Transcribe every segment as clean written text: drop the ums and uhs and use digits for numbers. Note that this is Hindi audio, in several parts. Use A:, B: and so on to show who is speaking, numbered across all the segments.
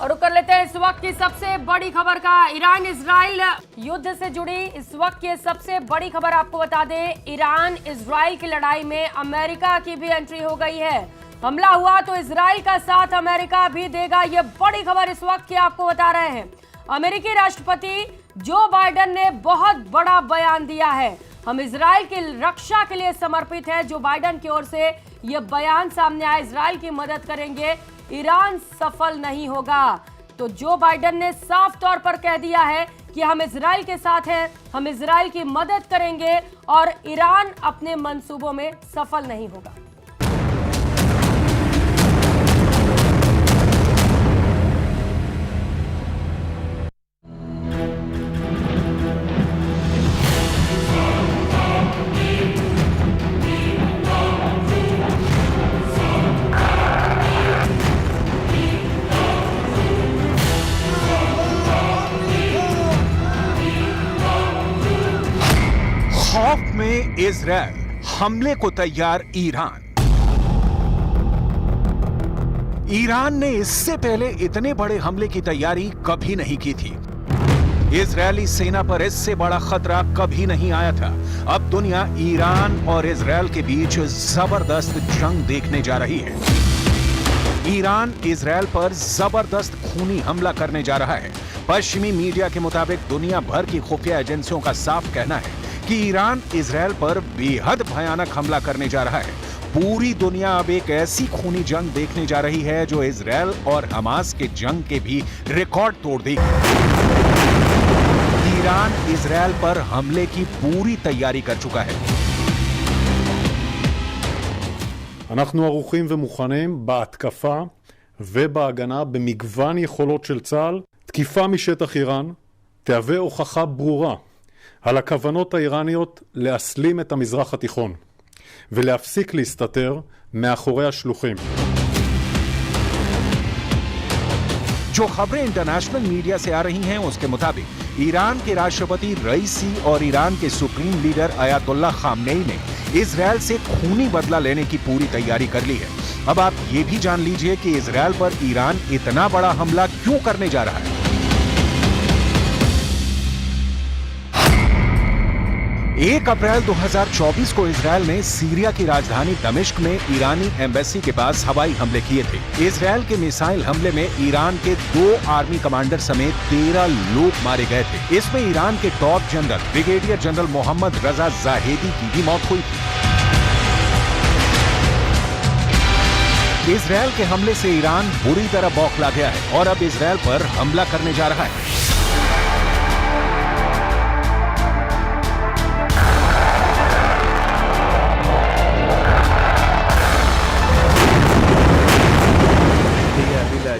A: और कर लेते हैं इस वक्त की सबसे बड़ी खबर का। ईरान इजराइल युद्ध से जुड़ी इस वक्त की सबसे बड़ी खबर आपको बता दें, ईरान इजराइल की लड़ाई में अमेरिका की भी एंट्री हो गई है। हमला हुआ तो इजराइल का साथ अमेरिका भी देगा, ये बड़ी खबर इस वक्त की आपको बता रहे हैं। अमेरिकी राष्ट्रपति जो बाइडेन ने बहुत बड़ा बयान दिया है, हम इजराइल की रक्षा के लिए समर्पित है। जो बाइडेन की ओर से यह बयान सामने आया, इजराइल की मदद करेंगे, ईरान सफल नहीं होगा। तो जो बाइडेन ने साफ तौर पर कह दिया है कि हम इजराइल के साथ हैं, हम इजराइल की मदद करेंगे और ईरान अपने मंसूबों में सफल नहीं होगा।
B: खौफ में इजराइल, हमले को तैयार ईरान। ईरान ने इससे पहले इतने बड़े हमले की तैयारी कभी नहीं की थी। इजरायली सेना पर इससे बड़ा खतरा कभी नहीं आया था। अब दुनिया ईरान और इजराइल के बीच जबरदस्त जंग देखने जा रही है। ईरान इजराइल पर जबरदस्त खूनी हमला करने जा रहा है। पश्चिमी मीडिया के मुताबिक दुनिया भर की खुफिया एजेंसियों का साफ कहना है कि ईरान इजराइल पर बेहद भयानक हमला करने जा रहा है। पूरी दुनिया अब एक ऐसी खूनी जंग देखने जा रही है जो इजराइल और हमास के जंग के भी रिकॉर्ड तोड़ देगी। ईरान इजराइल पर हमले की पूरी तैयारी कर चुका है।
C: אנחנו ערוכים ומוכנים בהתקפה ובהגנה במגוון יכולות של צה"ל. תקיפה משטח איראן תהווה הוכחה ברורה על הכוונות האיראניות להסלים את המזרח התיכון ולהפסיק להסתתר מאחורי השלוחים.
B: जो खबरें इंटरनेशनल मीडिया से आ रही हैं उसके मुताबिक ईरान के राष्ट्रपति रईसी और ईरान के सुप्रीम लीडर अयातुल्ला खामनेई ने इजराइल से खूनी बदला लेने की पूरी तैयारी कर ली है। अब आप ये भी जान लीजिए कि इजराइल पर ईरान इतना बड़ा हमला क्यों करने जा रहा है। 1 अप्रैल 2024 को इजराइल ने सीरिया की राजधानी दमिश्क में ईरानी एम्बेसी के पास हवाई हमले किए थे। इजराइल के मिसाइल हमले में ईरान के 2 आर्मी कमांडर समेत 13 लोग मारे गए थे। इसमें ईरान के top general brigadier general Mohammad Reza Zahedi की भी मौत हुई थी। इजराइल के हमले से ईरान बुरी तरह बौखला गया है और अब इजराइल पर हमला करने जा रहा है।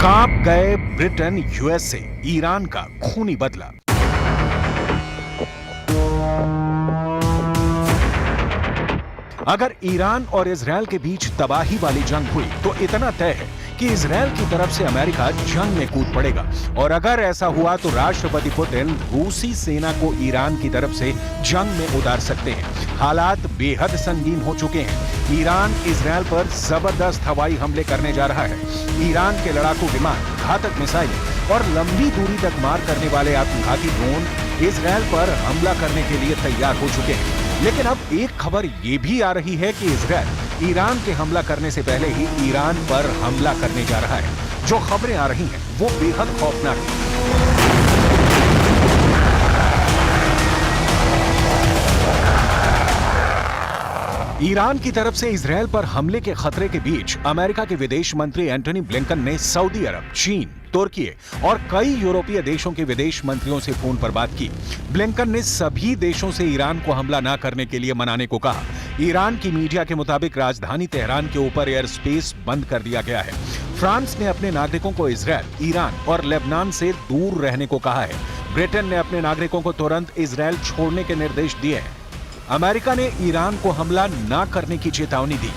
B: कांप गए ब्रिटेन यूएसए, ईरान का खूनी बदला। अगर ईरान और इजराइल के बीच तबाही वाली जंग हुई तो इतना तय है कि इजराइल की तरफ से अमेरिका जंग में कूद पड़ेगा। और अगर ऐसा हुआ तो राष्ट्रपति पुतिन रूसी सेना को ईरान की तरफ से जंग में उतार सकते हैं। हालात बेहद संगीन हो चुके हैं। ईरान इजराइल पर जबरदस्त हवाई हमले करने जा रहा है। ईरान के लड़ाकू विमान, घातक मिसाइलें और लंबी दूरी तक मार करने वाले आत्मघाती ड्रोन इजराइल पर हमला करने के लिए तैयार हो चुके हैं। लेकिन अब एक खबर ये भी आ रही है कि इजराइल ईरान के हमला करने से पहले ही ईरान पर हमला करने जा रहा है। जो खबरें आ रही हैं वो बेहद खौफनाक हैं। ईरान की तरफ से इजरायल पर हमले के खतरे के बीच अमेरिका के विदेश मंत्री एंटनी ब्लिंकन ने सऊदी अरब, चीन, तुर्की और कई यूरोपीय देशों के विदेश मंत्रियों से फोन पर बात की। ब्लिंकन ने सभी देशों से ईरान को हमला न करने के लिए मनाने को कहा। ईरान की मीडिया के मुताबिक राजधानी तेहरान के ऊपर एयर स्पेस बंद कर दिया गया है। फ्रांस ने अपने नागरिकों को इजरायल, ईरान और लेबनान से दूर रहने को कहा है। ब्रिटेन ने अपने नागरिकों को तुरंत इजरायल छोड़ने के निर्देश दिए हैं। अमेरिका ने ईरान को हमला न करने की चेतावनी दी।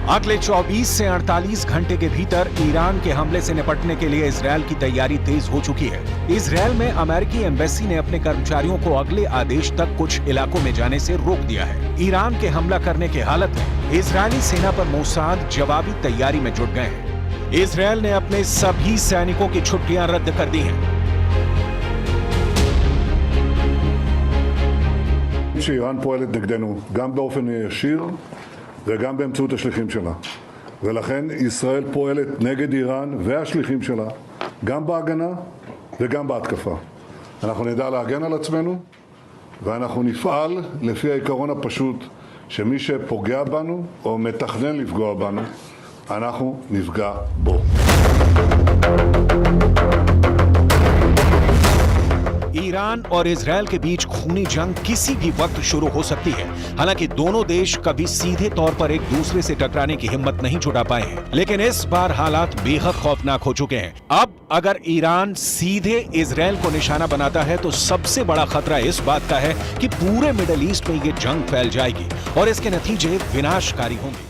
B: अगले 24 से 48 घंटे के भीतर ईरान के हमले से निपटने के लिए इजरायल की तैयारी तेज हो चुकी है। इजरायल में अमेरिकी एम्बेसी ने अपने कर्मचारियों को अगले आदेश तक कुछ इलाकों में जाने से रोक दिया है। ईरान के हमला करने की हालत में इजरायली सेना पर मोसाद जवाबी तैयारी में जुट गए हैं। इजरायल ने अपने सभी सैनिकों की छुट्टियां रद्द कर दी हैं।
D: שאיראן פועלת נגדנו גם באופן ישיר וגם באמצעות השליחים שלה. ולכן ישראל פועלת נגד איראן והשליחים שלה גם בהגנה וגם בהתקפה. אנחנו נדע להגן על עצמנו ואנחנו נפעל לפי העיקרון הפשוט שמי שפוגע בנו או מתכנן לפגוע בנו, אנחנו נפגע בו.
B: ईरान और इजरायल के बीच खूनी जंग किसी भी वक्त शुरू हो सकती है। हालांकि दोनों देश कभी सीधे तौर पर एक दूसरे से टकराने की हिम्मत नहीं जुटा पाए हैं, लेकिन इस बार हालात बेहद खौफनाक हो चुके हैं। अब अगर ईरान सीधे इजरायल को निशाना बनाता है तो सबसे बड़ा खतरा इस बात का है कि पूरे मिडिल ईस्ट में ये जंग फैल जाएगी और इसके नतीजे विनाशकारी होंगे।